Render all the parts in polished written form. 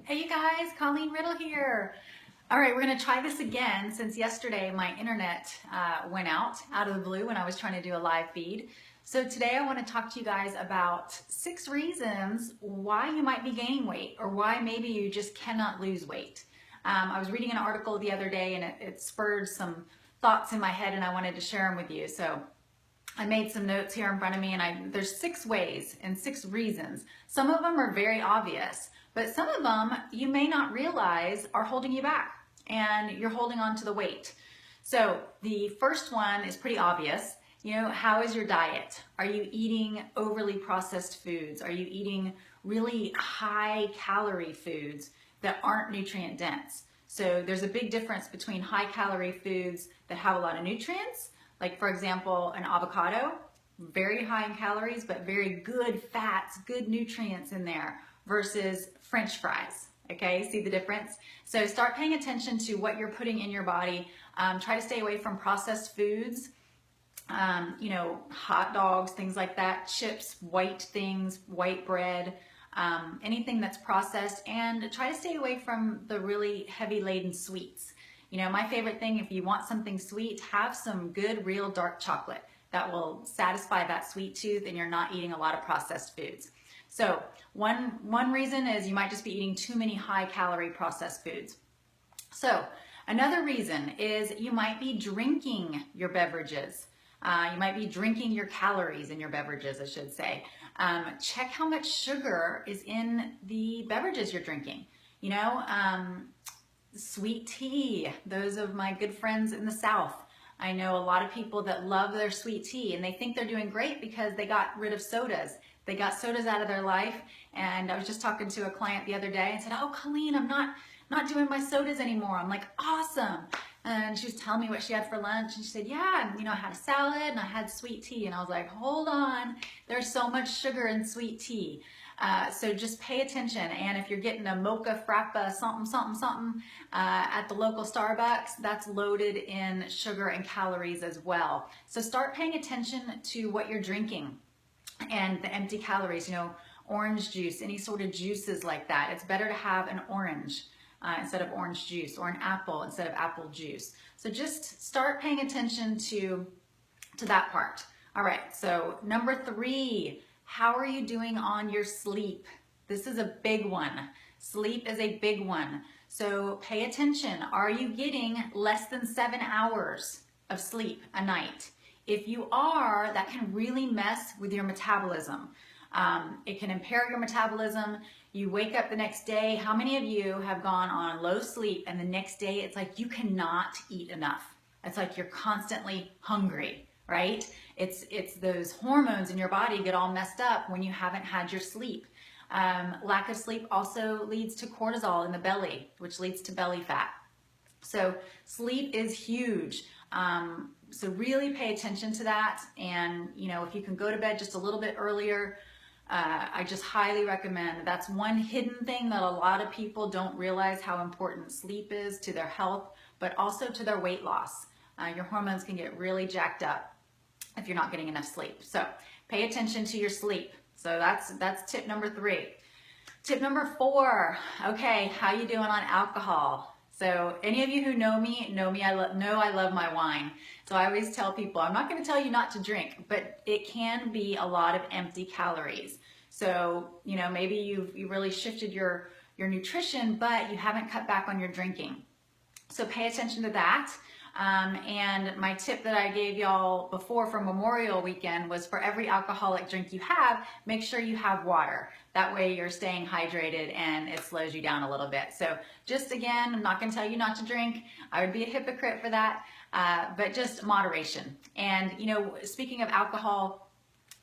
Hey you guys, Colleen Riddle here. All right, we're gonna try this again since yesterday my internet went out of the blue when I was trying to do a live feed. So today I wanna talk to you guys about 6 reasons why you might be gaining weight or why maybe you just cannot lose weight. I was reading an article the other day and it spurred some thoughts in my head and I wanted to share them with you. So I made some notes here in front of me and there's 6 ways and 6 reasons. Some of them are very obvious, but some of them you may not realize are holding you back and you're holding on to the weight. So the first one is pretty obvious. You know, how is your diet? Are you eating overly processed foods? Are you eating really high calorie foods that aren't nutrient dense? So there's a big difference between high calorie foods that have a lot of nutrients, like for example, an avocado, very high in calories, but very good fats, good nutrients in there, versus French fries. Okay, see the difference? So start paying attention to what you're putting in your body. Try to stay away from processed foods, you know, hot dogs, things like that, chips, white things, white bread, anything that's processed, and try to stay away from the really heavy laden sweets. You know, my favorite thing, if you want something sweet, have some good, real dark chocolate that will satisfy that sweet tooth and you're not eating a lot of processed foods. So one reason is you might just be eating too many high calorie processed foods. So another reason is you might be drinking your beverages. You might be drinking your calories in your beverages, I should say. Check how much sugar is in the beverages you're drinking. You know, sweet tea, those of my good friends in the South. I know a lot of people that love their sweet tea and they think they're doing great because they got rid of sodas. They got sodas out of their life. And I was just talking to a client the other day and said, "Oh, Colleen, I'm not doing my sodas anymore." I'm like, "Awesome." And she was telling me what she had for lunch and she said, "Yeah, and, you know, I had a salad and I had sweet tea." And I was like, "Hold on, there's so much sugar in sweet tea." So just pay attention, and if you're getting a mocha frappa something at the local Starbucks, that's loaded in sugar and calories as well. So start paying attention to what you're drinking and the empty calories. You know, orange juice, any sort of juices like that. It's better to have an orange instead of orange juice, or an apple instead of apple juice. So just start paying attention to that part. All right, so number 3, how are you doing on your sleep? This is a big one. Sleep is a big one. So pay attention. Are you getting less than 7 hours of sleep a night? If you are, that can really mess with your metabolism. It can impair your metabolism. You wake up the next day. How many of you have gone on low sleep and the next day it's like you cannot eat enough? It's like you're constantly hungry, right? It's those hormones in your body get all messed up when you haven't had your sleep. Lack of sleep also leads to cortisol in the belly, which leads to belly fat. So sleep is huge. So really pay attention to that. And, you know, if you can go to bed just a little bit earlier, I just highly recommend. That's one hidden thing that a lot of people don't realize, how important sleep is to their health, but also to their weight loss. Your hormones can get really jacked up if you're not getting enough sleep. So pay attention to your sleep. So that's tip number 3. Tip number 4, okay, how you doing on alcohol? So any of you who know me know I love my wine. So I always tell people, I'm not going to tell you not to drink, but it can be a lot of empty calories. So, you know, maybe you really shifted your nutrition, but you haven't cut back on your drinking. So pay attention to that. And my tip that I gave y'all before for Memorial Weekend was, for every alcoholic drink you have, make sure you have water. That way you're staying hydrated and it slows you down a little bit. So just again, I'm not going to tell you not to drink. I would be a hypocrite for that, but just moderation. And, you know, speaking of alcohol,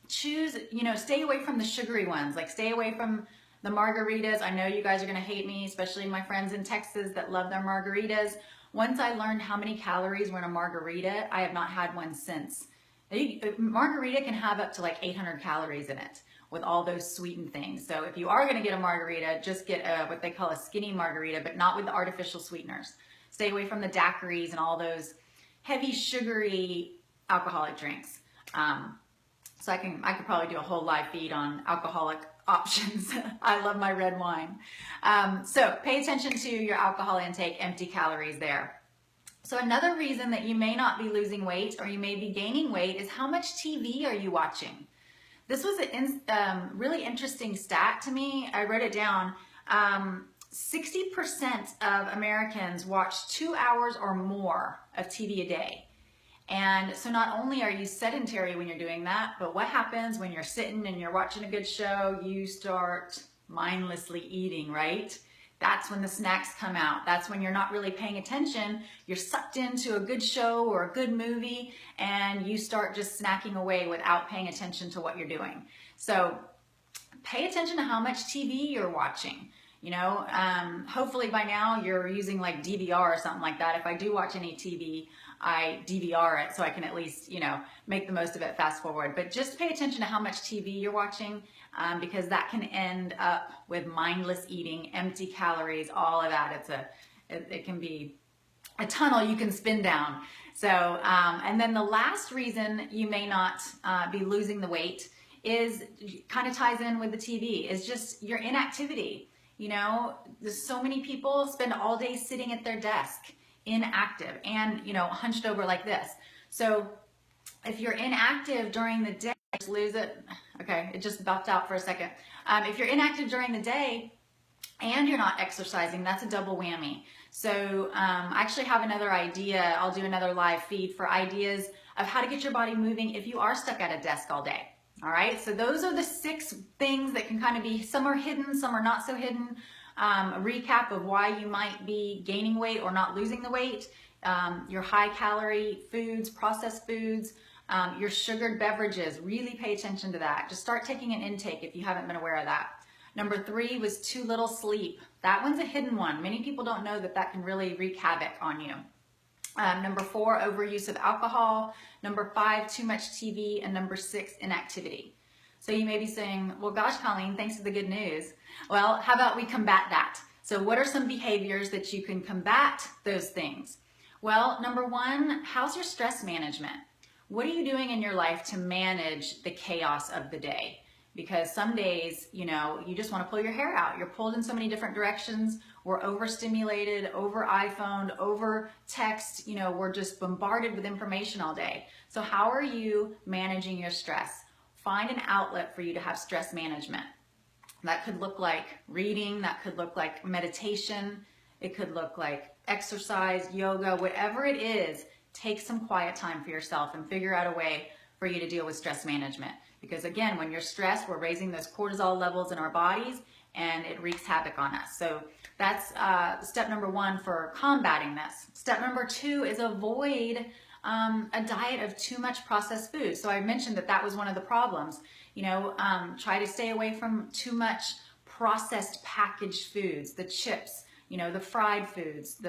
choose, you know, stay away from the sugary ones. Like stay away from the margaritas. I know you guys are going to hate me, especially my friends in Texas that love their margaritas. Once I learned how many calories were in a margarita, I have not had one since. A margarita can have up to like 800 calories in it with all those sweetened things. So if you are going to get a margarita, just get what they call a skinny margarita, but not with the artificial sweeteners. Stay away from the daiquiris and all those heavy sugary alcoholic drinks. So I could probably do a whole live feed on alcoholic options. I love my red wine. So pay attention to your alcohol intake, empty calories there. So another reason that you may not be losing weight or you may be gaining weight is how much TV are you watching? This was a really interesting stat to me. I wrote it down. 60% of Americans watch 2 hours or more of TV a day. And so not only are you sedentary when you're doing that, but what happens when you're sitting and you're watching a good show? You start mindlessly eating, right? That's when the snacks come out. That's when you're not really paying attention. You're sucked into a good show or a good movie and you start just snacking away without paying attention to what you're doing. So pay attention to how much TV you're watching. You know, hopefully by now you're using like DVR or something like that. If I do watch any TV, I DVR it so I can at least, you know, make the most of it, fast forward. But just pay attention to how much TV you're watching because that can end up with mindless eating, empty calories, all of that. It can be a tunnel you can spin down. So, and then the last reason you may not be losing the weight is kind of ties in with the TV, is just your inactivity. You know, there's so many people spend all day sitting at their desk, inactive and, you know, hunched over like this. So if you're inactive during the day, just lose it. Okay, it just buffed out for a second. If you're inactive during the day and you're not exercising, that's a double whammy. So I actually have another idea. I'll do another live feed for ideas of how to get your body moving if you are stuck at a desk all day. All right, so those are the 6 things that can kind of be, some are hidden, some are not so hidden. A recap of why you might be gaining weight or not losing the weight. Your high calorie foods, processed foods, your sugared beverages, really pay attention to that. Just start taking an intake if you haven't been aware of that. Number 3 was too little sleep. That one's a hidden one. Many people don't know that that can really wreak havoc on you. Number 4, overuse of alcohol. Number 5, too much TV. And number 6, inactivity. So you may be saying, well, gosh, Colleen, thanks for the good news. Well, how about we combat that? So what are some behaviors that you can combat those things? Well, number 1, how's your stress management? What are you doing in your life to manage the chaos of the day? Because some days, you know, you just want to pull your hair out. You're pulled in so many different directions. We're overstimulated, over iPhone, over text. You know, we're just bombarded with information all day. So how are you managing your stress? Find an outlet for you to have stress management. That could look like reading. That could look like meditation. It could look like exercise, yoga, whatever it is. Take some quiet time for yourself and figure out a way for you to deal with stress management. Because again, when you're stressed, we're raising those cortisol levels in our bodies and it wreaks havoc on us. So that's step number 1 for combating this. Step number 2 is avoid a diet of too much processed food. So I mentioned that that was one of the problems. You know, try to stay away from too much processed packaged foods, the chips, you know, the fried foods,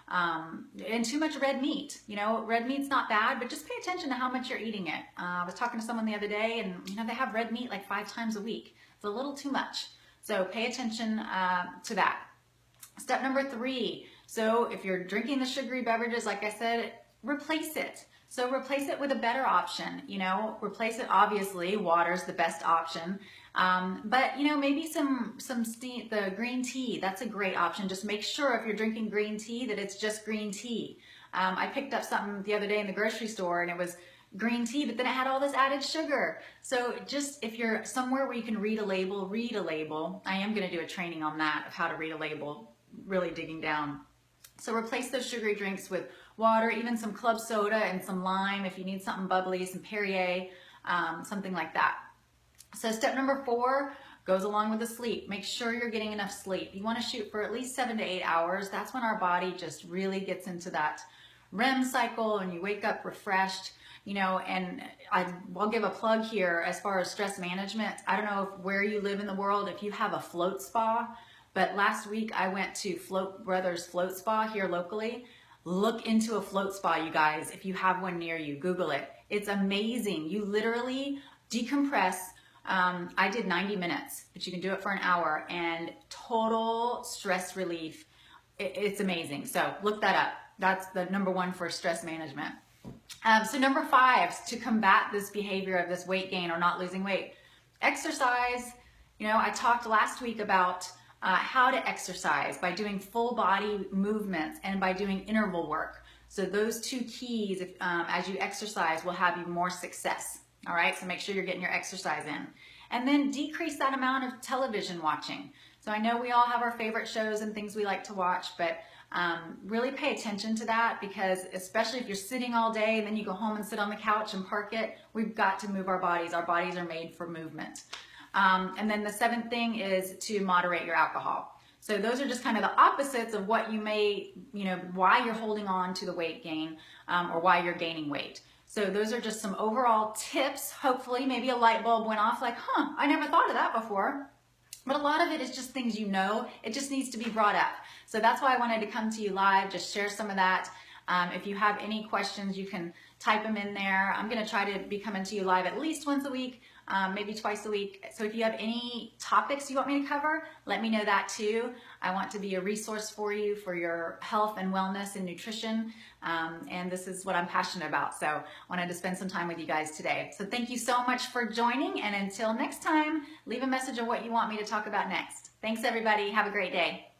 and too much red meat. You know, red meat's not bad, but just pay attention to how much you're eating it. I was talking to someone the other day and, you know, they have red meat like 5 times a week. It's a little too much. So pay attention to that. Step number 3. So if you're drinking the sugary beverages, like I said, replace it. So replace it with a better option, you know, replace it. Obviously, water's the best option. But, you know, maybe the green tea, that's a great option. Just make sure if you're drinking green tea that it's just green tea. I picked up something the other day in the grocery store and it was green tea, but then it had all this added sugar. So just if you're somewhere where you can read a label, read a label. I am going to do a training on that of how to read a label, really digging down. So replace those sugary drinks with water, even some club soda and some lime if you need something bubbly, some Perrier, something like that. So step number 4 goes along with the sleep. Make sure you're getting enough sleep. You want to shoot for at least 7 to 8 hours. That's when our body just really gets into that REM cycle and you wake up refreshed. You know, and I'll give a plug here as far as stress management. I don't know where you live in the world, if you have a float spa, but last week I went to Float Brothers Float Spa here locally. Look into a float spa, you guys. If you have one near you, Google it. It's amazing. You literally decompress. I did 90 minutes, but you can do it for an hour and total stress relief. It's amazing. So look that up. That's the number 1 for stress management. So number 5, to combat this behavior of this weight gain or not losing weight, exercise You know, I talked last week about how to exercise by doing full body movements and by doing interval work. So those two keys, as you exercise, will have you more success. All right, so make sure you're getting your exercise in. And then decrease that amount of television watching. So I know we all have our favorite shows and things we like to watch, but really pay attention to that, because especially if you're sitting all day and then you go home and sit on the couch and park it, we've got to move our bodies. Our bodies are made for movement. And then the seventh thing is to moderate your alcohol. So those are just kind of the opposites of what you may, why you're holding on to the weight gain or why you're gaining weight. So those are just some overall tips. Hopefully maybe a light bulb went off like, I never thought of that before. But a lot of it is just things you know. It just needs to be brought up. So that's why I wanted to come to you live, just share some of that. If you have any questions, you can type them in there. I'm going to try to be coming to you live at least once a week, maybe twice a week. So if you have any topics you want me to cover, let me know that too. I want to be a resource for you for your health and wellness and nutrition. And this is what I'm passionate about. So I wanted to spend some time with you guys today. So thank you so much for joining. And until next time, leave a message of what you want me to talk about next. Thanks, everybody. Have a great day.